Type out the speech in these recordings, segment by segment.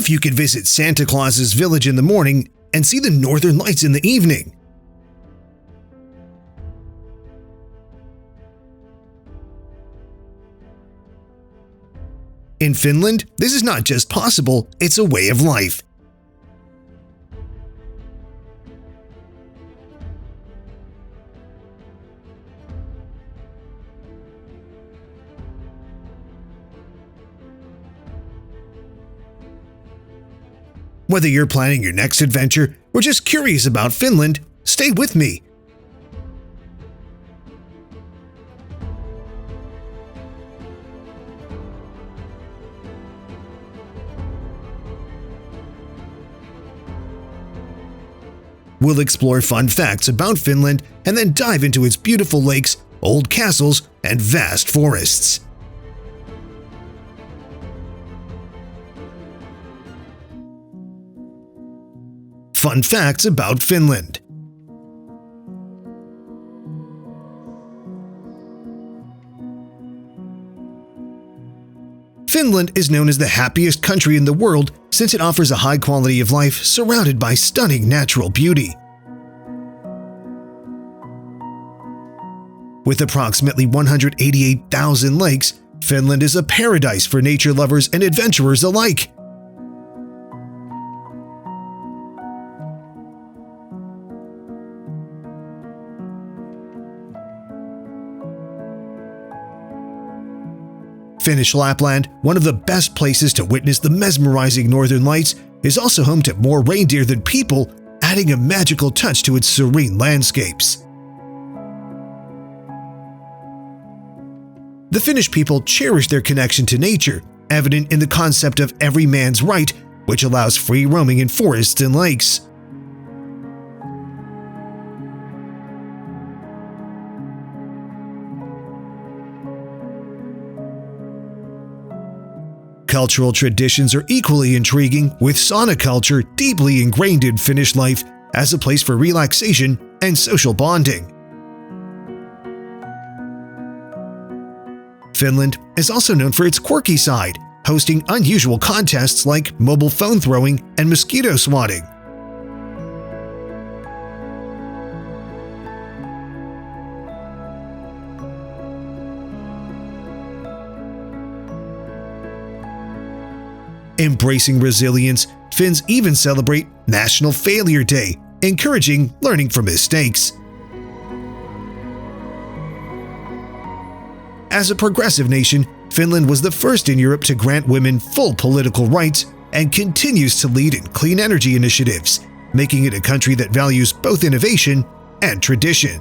if you could visit Santa Claus's Village in the morning and see the northern lights in the evening? In Finland, this is not just possible, it's a way of life. Whether you're planning your next adventure or just curious about Finland, stay with me. We'll explore fun facts about Finland and then dive into its beautiful lakes, old castles, and vast forests. Fun facts about Finland. Finland is known as the happiest country in the world since it offers a high quality of life surrounded by stunning natural beauty. With approximately 188,000 lakes, Finland is a paradise for nature lovers and adventurers alike. Finnish Lapland, one of the best places to witness the mesmerizing northern lights, is also home to more reindeer than people, adding a magical touch to its serene landscapes. The Finnish people cherish their connection to nature, evident in the concept of every man's right, which allows free roaming in forests and lakes. Cultural traditions are equally intriguing, with sauna culture deeply ingrained in Finnish life as a place for relaxation and social bonding. Finland is also known for its quirky side, hosting unusual contests like mobile phone throwing and mosquito swatting. Embracing resilience, Finns even celebrate National Failure Day, encouraging learning from mistakes. As a progressive nation, Finland was the first in Europe to grant women full political rights and continues to lead in clean energy initiatives, making it a country that values both innovation and tradition.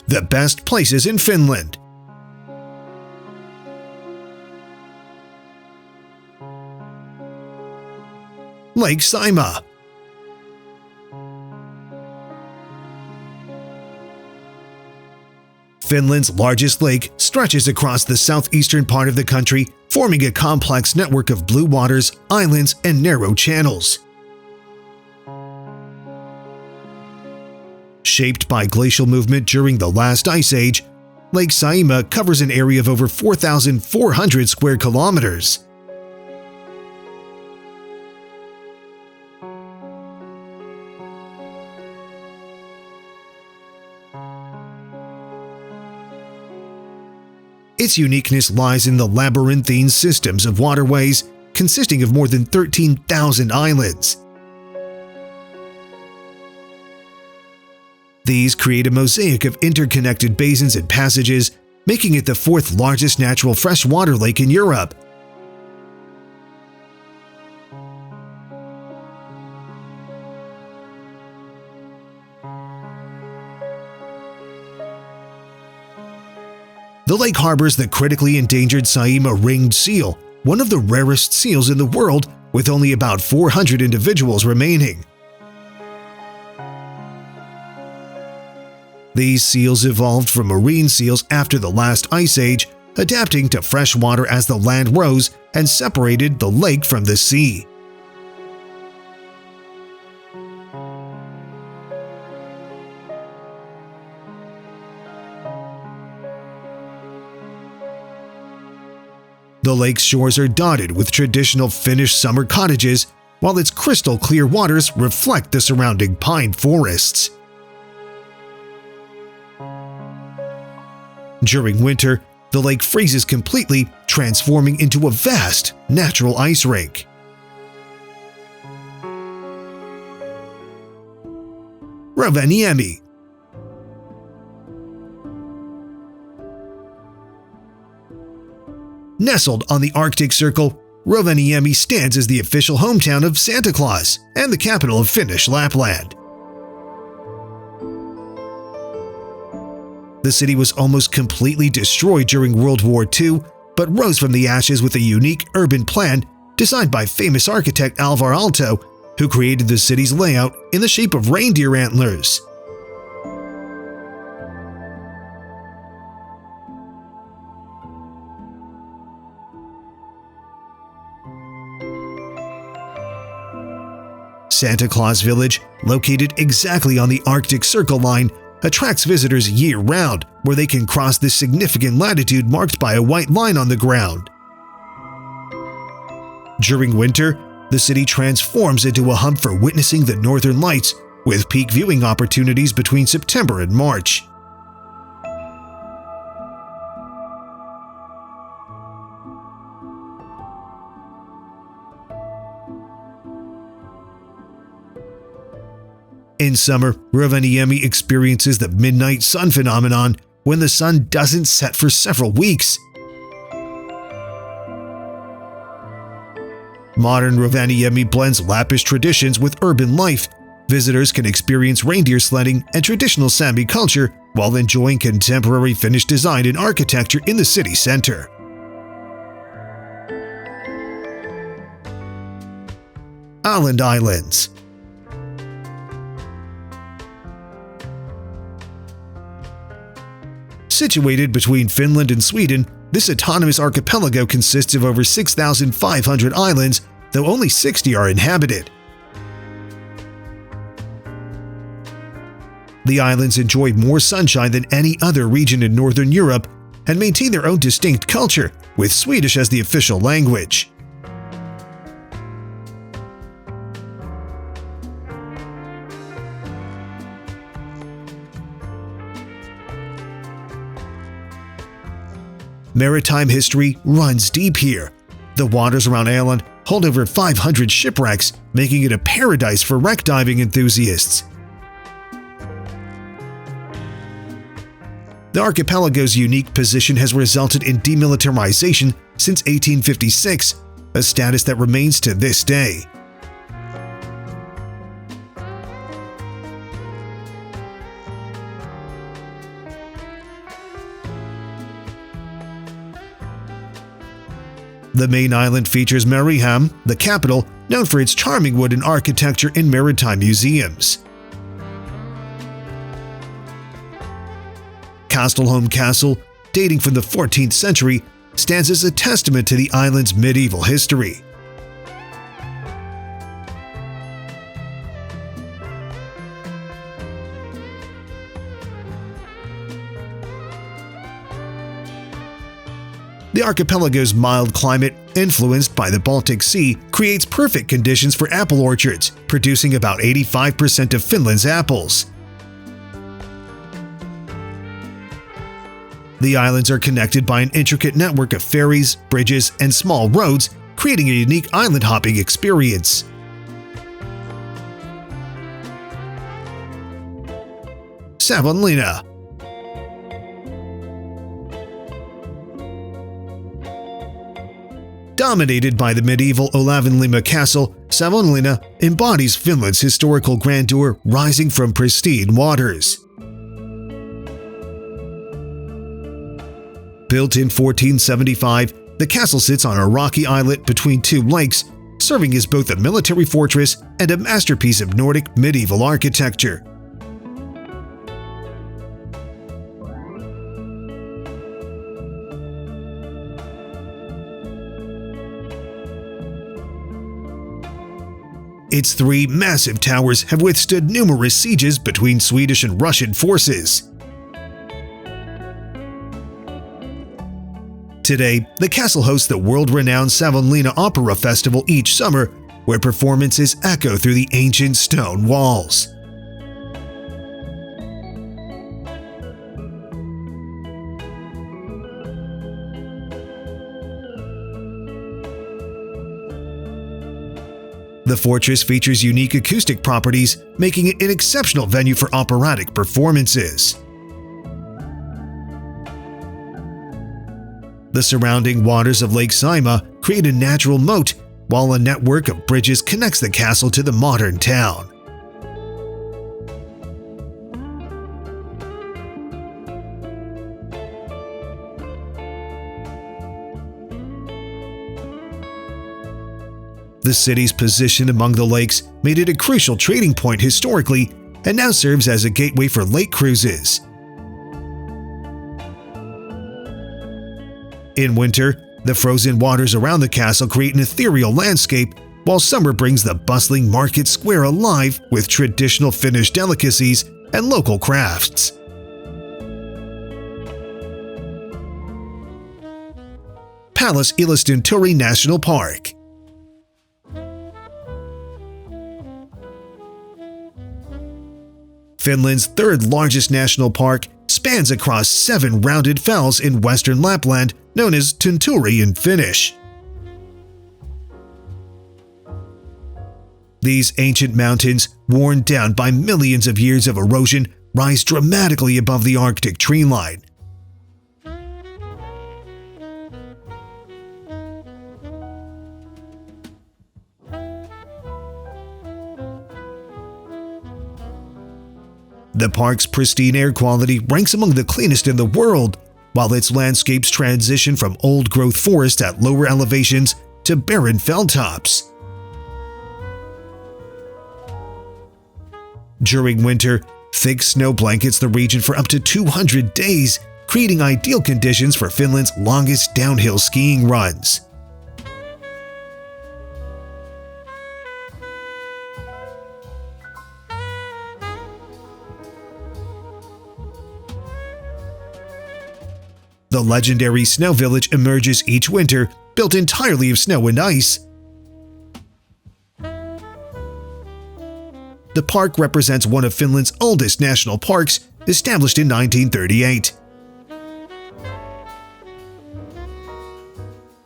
The best places in Finland. Lake Saimaa. Finland's largest lake stretches across the southeastern part of the country, forming a complex network of blue waters, islands, and narrow channels. Shaped by glacial movement during the last ice age, Lake Saimaa covers an area of over 4,400 square kilometers. Its uniqueness lies in the labyrinthine systems of waterways, consisting of more than 13,000 islands. These create a mosaic of interconnected basins and passages, making it the fourth largest natural freshwater lake in Europe. The lake harbors the critically endangered Saimaa ringed seal, one of the rarest seals in the world, with only about 400 individuals remaining. These seals evolved from marine seals after the last ice age, adapting to fresh water as the land rose and separated the lake from the sea. The lake's shores are dotted with traditional Finnish summer cottages, while its crystal-clear waters reflect the surrounding pine forests. During winter, the lake freezes completely, transforming into a vast natural ice rink. Rovaniemi. Nestled on the Arctic Circle, Rovaniemi stands as the official hometown of Santa Claus and the capital of Finnish Lapland. The city was almost completely destroyed during World War II, but rose from the ashes with a unique urban plan designed by famous architect Alvar Aalto, who created the city's layout in the shape of reindeer antlers. Santa Claus Village, located exactly on the Arctic Circle line, attracts visitors year-round, where they can cross this significant latitude marked by a white line on the ground. During winter, the city transforms into a hub for witnessing the northern lights, with peak viewing opportunities between September and March. In summer, Rovaniemi experiences the midnight sun phenomenon, when the sun doesn't set for several weeks. Modern Rovaniemi blends Lappish traditions with urban life. Visitors can experience reindeer sledding and traditional Sami culture while enjoying contemporary Finnish design and architecture in the city center. Åland Islands. Situated between Finland and Sweden, this autonomous archipelago consists of over 6,500 islands, though only 60 are inhabited. The islands enjoy more sunshine than any other region in Northern Europe and maintain their own distinct culture, with Swedish as the official language. Maritime history runs deep here. The waters around Åland hold over 500 shipwrecks, making it a paradise for wreck diving enthusiasts. The archipelago's unique position has resulted in demilitarization since 1856, a status that remains to this day. The main island features Mariehamn, the capital, known for its charming wooden architecture and maritime museums. Kastelholm Castle, dating from the 14th century, stands as a testament to the island's medieval history. The archipelago's mild climate, influenced by the Baltic Sea, creates perfect conditions for apple orchards, producing about 85% of Finland's apples. The islands are connected by an intricate network of ferries, bridges, and small roads, creating a unique island hopping experience. Savonlinna. Dominated by the medieval Olavinlinna Castle, Savonlinna embodies Finland's historical grandeur rising from pristine waters. Built in 1475, the castle sits on a rocky islet between two lakes, serving as both a military fortress and a masterpiece of Nordic medieval architecture. Its three massive towers have withstood numerous sieges between Swedish and Russian forces. Today, the castle hosts the world-renowned Savonlinna Opera Festival each summer, where performances echo through the ancient stone walls. The fortress features unique acoustic properties, making it an exceptional venue for operatic performances. The surrounding waters of Lake Saimaa create a natural moat, while a network of bridges connects the castle to the modern town. The city's position among the lakes made it a crucial trading point historically and now serves as a gateway for lake cruises. In winter, the frozen waters around the castle create an ethereal landscape, while summer brings the bustling market square alive with traditional Finnish delicacies and local crafts. Pallas-Yllästunturi National Park. Finland's third-largest national park spans across 7 rounded fells in western Lapland, known as Tunturi in Finnish. These ancient mountains, worn down by millions of years of erosion, rise dramatically above the Arctic tree line. The park's pristine air quality ranks among the cleanest in the world, while its landscapes transition from old-growth forests at lower elevations to barren fell tops. During winter, thick snow blankets the region for up to 200 days, creating ideal conditions for Finland's longest downhill skiing runs. The legendary Snow Village emerges each winter, built entirely of snow and ice. The park represents one of Finland's oldest national parks, established in 1938.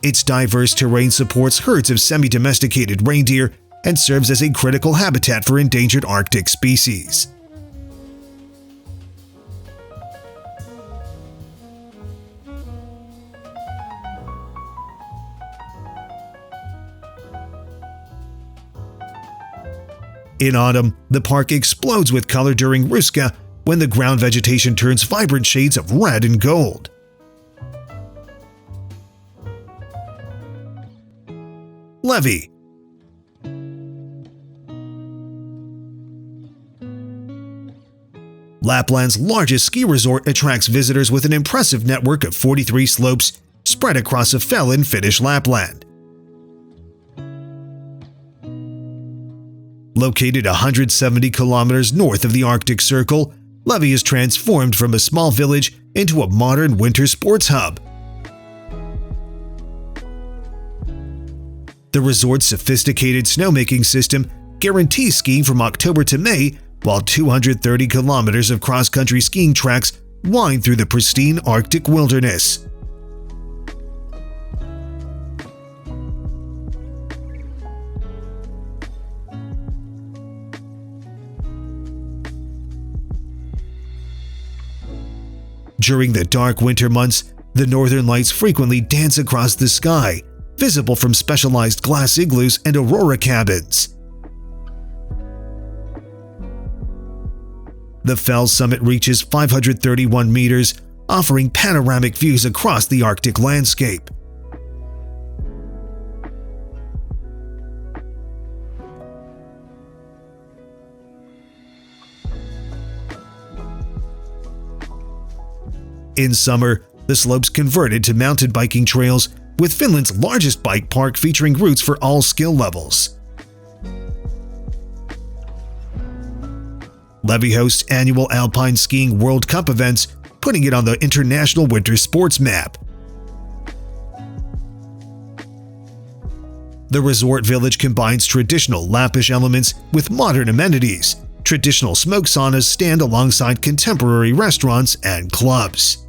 Its diverse terrain supports herds of semi-domesticated reindeer and serves as a critical habitat for endangered Arctic species. In autumn, the park explodes with color during Ruska, when the ground vegetation turns vibrant shades of red and gold. Levi. Lapland's largest ski resort attracts visitors with an impressive network of 43 slopes spread across a fell in Finnish Lapland. Located 170 kilometers north of the Arctic Circle, Levi is transformed from a small village into a modern winter sports hub. The resort's sophisticated snowmaking system guarantees skiing from October to May, while 230 kilometers of cross-country skiing tracks wind through the pristine Arctic wilderness. During the dark winter months, the northern lights frequently dance across the sky, visible from specialized glass igloos and aurora cabins. The fell's summit reaches 531 meters, offering panoramic views across the Arctic landscape. In summer, the slopes converted to mountain biking trails, with Finland's largest bike park featuring routes for all skill levels. Levi hosts annual alpine skiing World Cup events, putting it on the international winter sports map. The resort village combines traditional Lappish elements with modern amenities. Traditional smoke saunas stand alongside contemporary restaurants and clubs.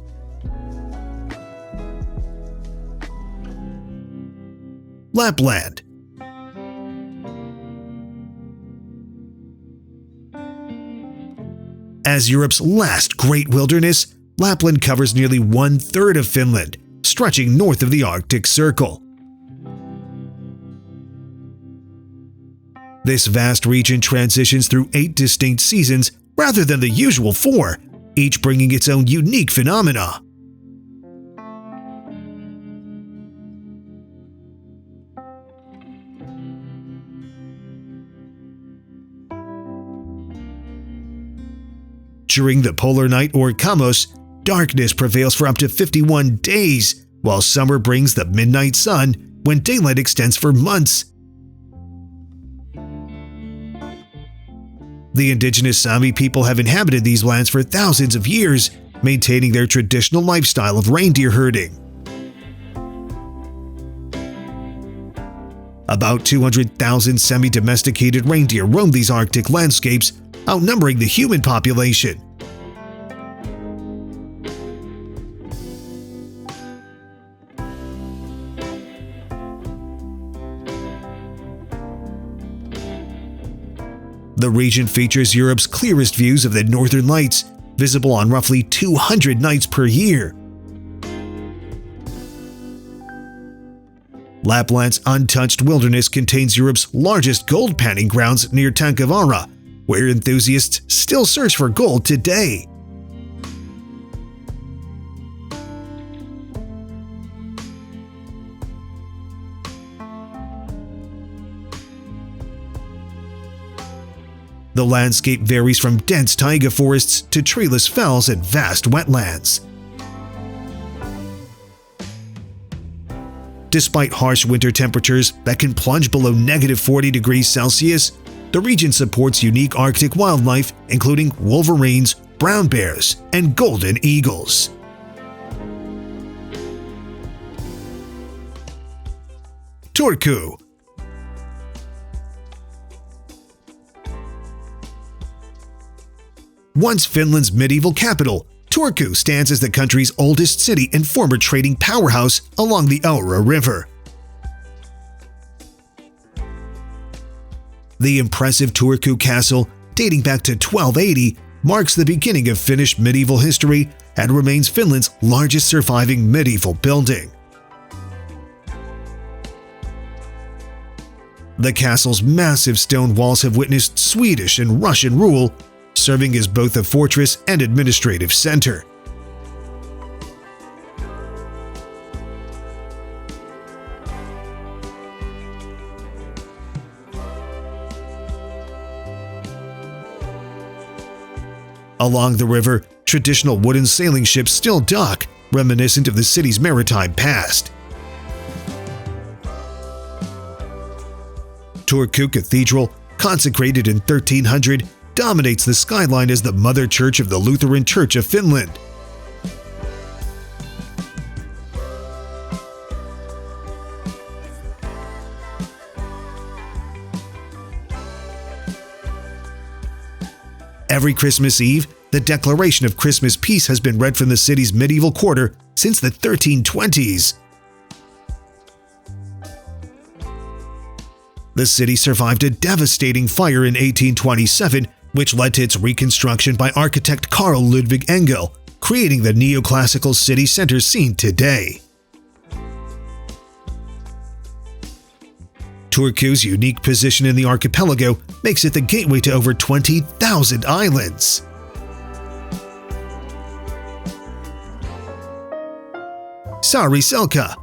Lapland. As Europe's last great wilderness, Lapland covers nearly 1/3 of Finland, stretching north of the Arctic Circle. This vast region transitions through 8 distinct seasons rather than the usual 4, each bringing its own unique phenomena. During the polar night or Kamos, darkness prevails for up to 51 days, while summer brings the midnight sun when daylight extends for months. The indigenous Sami people have inhabited these lands for thousands of years, maintaining their traditional lifestyle of reindeer herding. About 200,000 semi-domesticated reindeer roam these Arctic landscapes, outnumbering the human population. The region features Europe's clearest views of the northern lights, visible on roughly 200 nights per year. Lapland's untouched wilderness contains Europe's largest gold panning grounds near Tankavaara, where enthusiasts still search for gold today. The landscape varies from dense taiga forests to treeless fells and vast wetlands. Despite harsh winter temperatures that can plunge below -40 degrees Celsius, the region supports unique Arctic wildlife including wolverines, brown bears, and golden eagles. Turku. Once Finland's medieval capital, Turku stands as the country's oldest city and former trading powerhouse along the Aura River. The impressive Turku Castle, dating back to 1280, marks the beginning of Finnish medieval history and remains Finland's largest surviving medieval building. The castle's massive stone walls have witnessed Swedish and Russian rule, serving as both a fortress and administrative center. Along the river, traditional wooden sailing ships still dock, reminiscent of the city's maritime past. Turku Cathedral, consecrated in 1300, dominates the skyline as the mother church of the Lutheran Church of Finland. Every Christmas Eve, the Declaration of Christmas Peace has been read from the city's medieval quarter since the 1320s. The city survived a devastating fire in 1827, which led to its reconstruction by architect Carl Ludwig Engel, creating the neoclassical city center seen today. Turku's unique position in the archipelago makes it the gateway to over 20,000 islands. Saariselkä.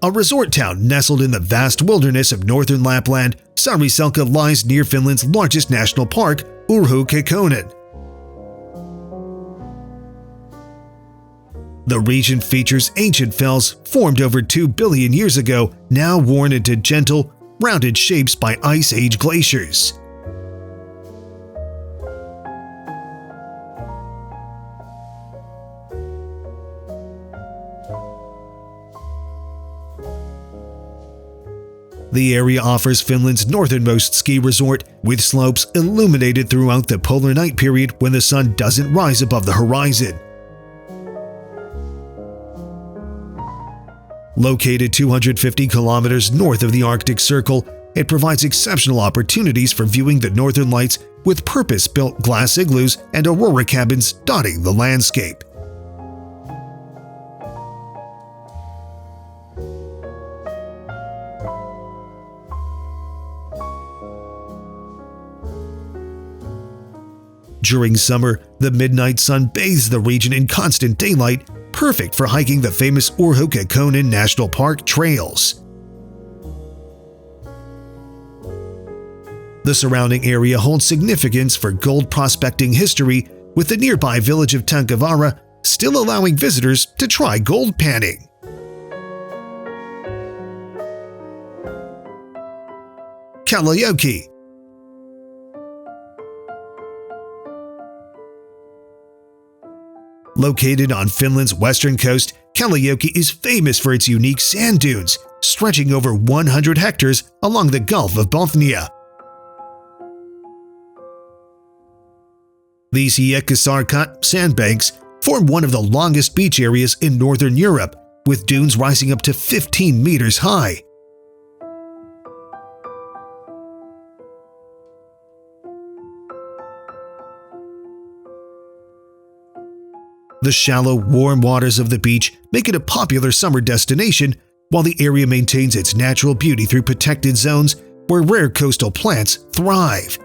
A resort town nestled in the vast wilderness of northern Lapland, Saariselkä lies near Finland's largest national park, Urho-Kekkonen. The region features ancient fells formed over 2 billion years ago, now worn into gentle, rounded shapes by Ice Age glaciers. The area offers Finland's northernmost ski resort, with slopes illuminated throughout the polar night period when the sun doesn't rise above the horizon. Located 250 kilometers north of the Arctic Circle, it provides exceptional opportunities for viewing the northern lights with purpose-built glass igloos and aurora cabins dotting the landscape. During summer, the midnight sun bathes the region in constant daylight, perfect for hiking the famous Urhokkonen National Park trails. The surrounding area holds significance for gold prospecting history, with the nearby village of Tankavaara still allowing visitors to try gold panning. Kalajoki. Located on Finland's western coast, Kalajoki is famous for its unique sand dunes, stretching over 100 hectares along the Gulf of Bothnia. These Hiekkasaarkat sandbanks form one of the longest beach areas in northern Europe, with dunes rising up to 15 meters high. The shallow, warm waters of the beach make it a popular summer destination, while the area maintains its natural beauty through protected zones where rare coastal plants thrive.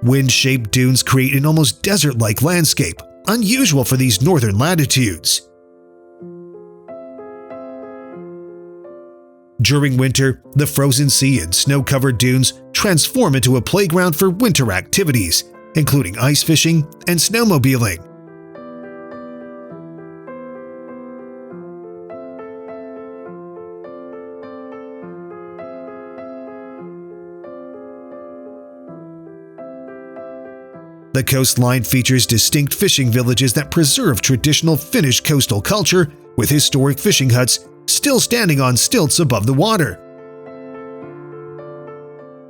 Wind-shaped dunes create an almost desert-like landscape, unusual for these northern latitudes. During winter, the frozen sea and snow-covered dunes transform into a playground for winter activities, including ice fishing and snowmobiling. The coastline features distinct fishing villages that preserve traditional Finnish coastal culture, with historic fishing huts still standing on stilts above the water.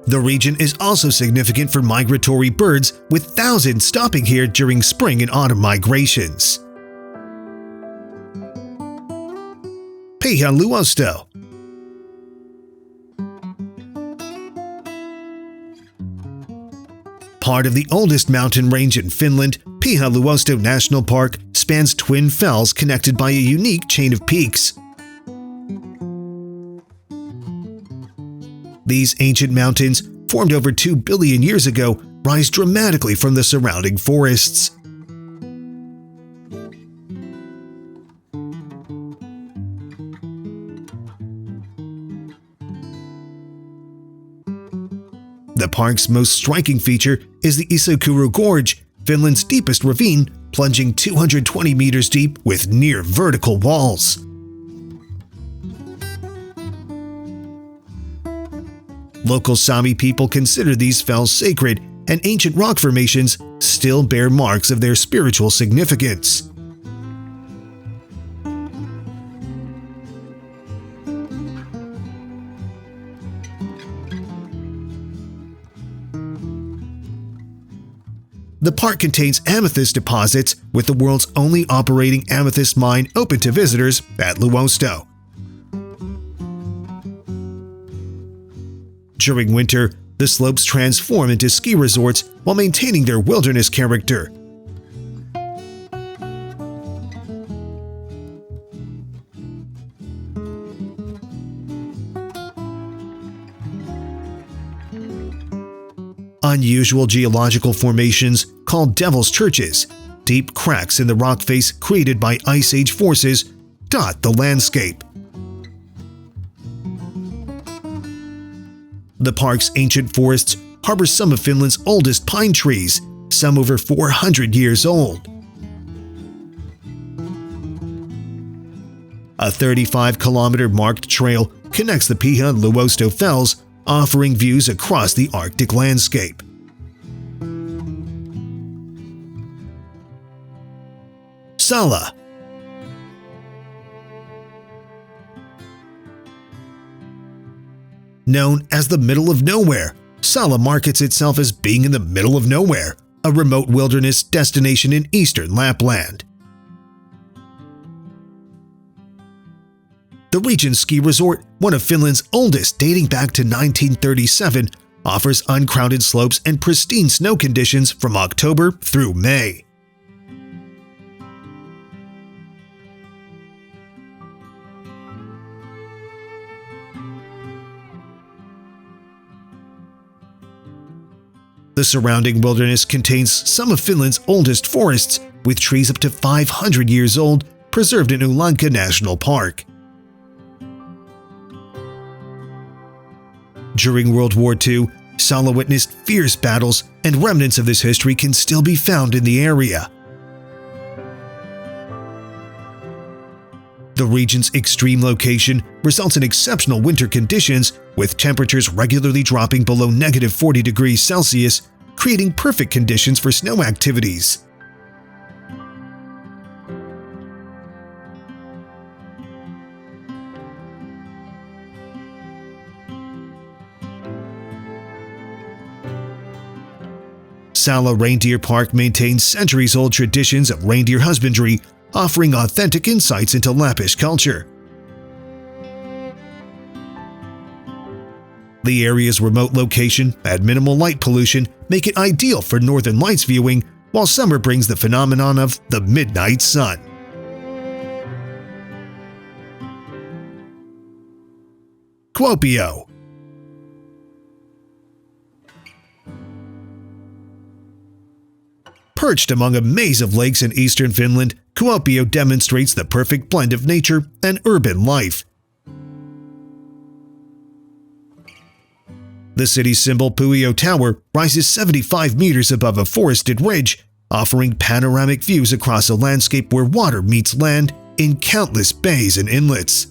The region is also significant for migratory birds, with thousands stopping here during spring and autumn migrations. Pyhä-Luosto. Part of the oldest mountain range in Finland, Pyhä-Luosto National Park spans twin fells connected by a unique chain of peaks. These ancient mountains, formed over 2 billion years ago, rise dramatically from the surrounding forests. The park's most striking feature is the Isokuru Gorge, Finland's deepest ravine, plunging 220 meters deep with near vertical walls. Local Sami people consider these fells sacred, and ancient rock formations still bear marks of their spiritual significance. The park contains amethyst deposits, with the world's only operating amethyst mine open to visitors at Luosto. During winter, the slopes transform into ski resorts while maintaining their wilderness character. Unusual geological formations, called Devil's Churches, deep cracks in the rock face created by Ice Age forces, dot the landscape. The park's ancient forests harbor some of Finland's oldest pine trees, some over 400 years old. A 35-kilometer marked trail connects the Pyhä-Luosto Fells, offering views across the Arctic landscape. Salla. Known as the middle of nowhere, Salla markets itself as being in the middle of nowhere, a remote wilderness destination in eastern Lapland. The region's ski resort, one of Finland's oldest dating back to 1937, offers uncrowded slopes and pristine snow conditions from October through May. The surrounding wilderness contains some of Finland's oldest forests, with trees up to 500 years old preserved in Åland National Park. During World War II, Salla witnessed fierce battles, and remnants of this history can still be found in the area. The region's extreme location results in exceptional winter conditions, with temperatures regularly dropping below -40 degrees Celsius, creating perfect conditions for snow activities. Salla Reindeer Park maintains centuries-old traditions of reindeer husbandry, offering authentic insights into Lappish culture. The area's remote location and minimal light pollution make it ideal for northern lights viewing, while summer brings the phenomenon of the midnight sun. Kuopio. Perched among a maze of lakes in eastern Finland, Kuopio demonstrates the perfect blend of nature and urban life. The city's symbol Puio Tower rises 75 meters above a forested ridge, offering panoramic views across a landscape where water meets land in countless bays and inlets.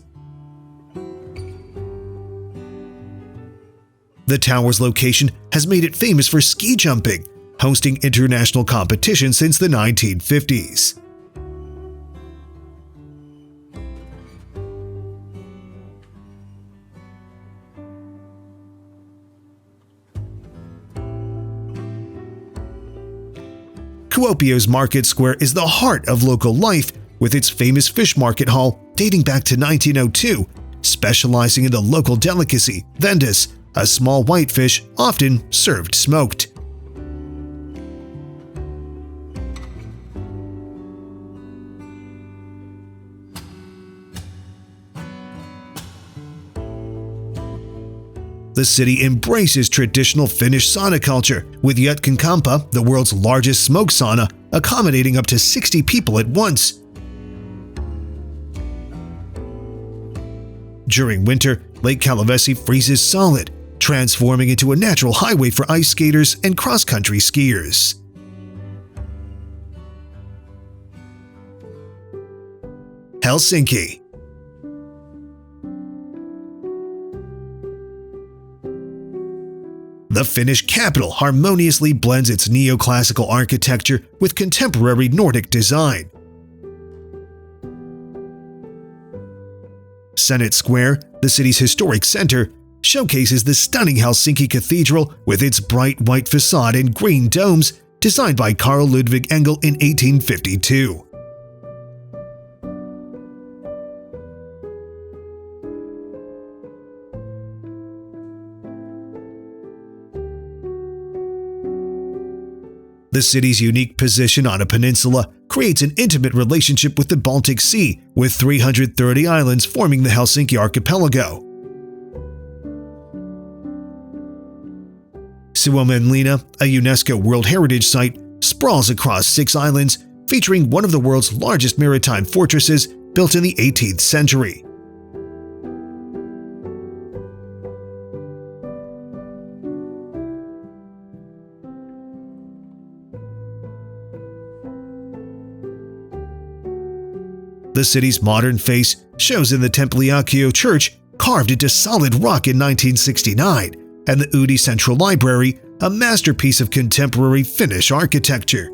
The tower's location has made it famous for ski jumping, hosting international competition since the 1950s. Kuopio's Market Square is the heart of local life, with its famous fish market hall dating back to 1902, specializing in the local delicacy, vendus, a small whitefish often served smoked. The city embraces traditional Finnish sauna culture, with Jutkankampa, the world's largest smoke sauna, accommodating up to 60 people at once. During winter, Lake Kalavesi freezes solid, transforming into a natural highway for ice skaters and cross-country skiers. Helsinki. The Finnish capital harmoniously blends its neoclassical architecture with contemporary Nordic design. Senate Square, the city's historic center, showcases the stunning Helsinki Cathedral with its bright white facade and green domes, designed by Carl Ludvig Engel in 1852. The city's unique position on a peninsula creates an intimate relationship with the Baltic Sea, with 330 islands forming the Helsinki archipelago. Savonlinna, a UNESCO World Heritage Site, sprawls across 6 islands, featuring one of the world's largest maritime fortresses built in the 18th century. The city's modern face shows in the Templiakio Church, carved into solid rock in 1969, and the Udi Central Library, a masterpiece of contemporary Finnish architecture.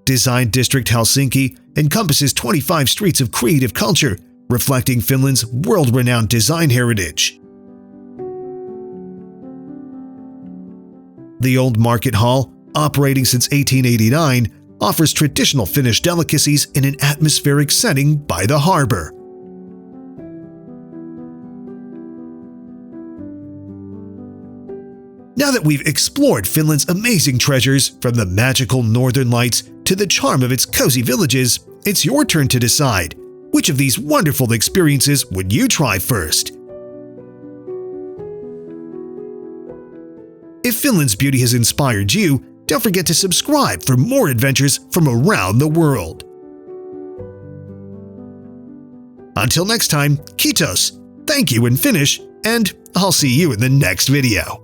Design District Helsinki encompasses 25 streets of creative culture, reflecting Finland's world-renowned design heritage. The Old Market Hall, operating since 1889, offers traditional Finnish delicacies in an atmospheric setting by the harbor. Now that we've explored Finland's amazing treasures, from the magical northern lights to the charm of its cozy villages, it's your turn to decide, which of these wonderful experiences would you try first? If Finland's beauty has inspired you, don't forget to subscribe for more adventures from around the world. Until next time, kiitos, thank you in Finnish, and I'll see you in the next video.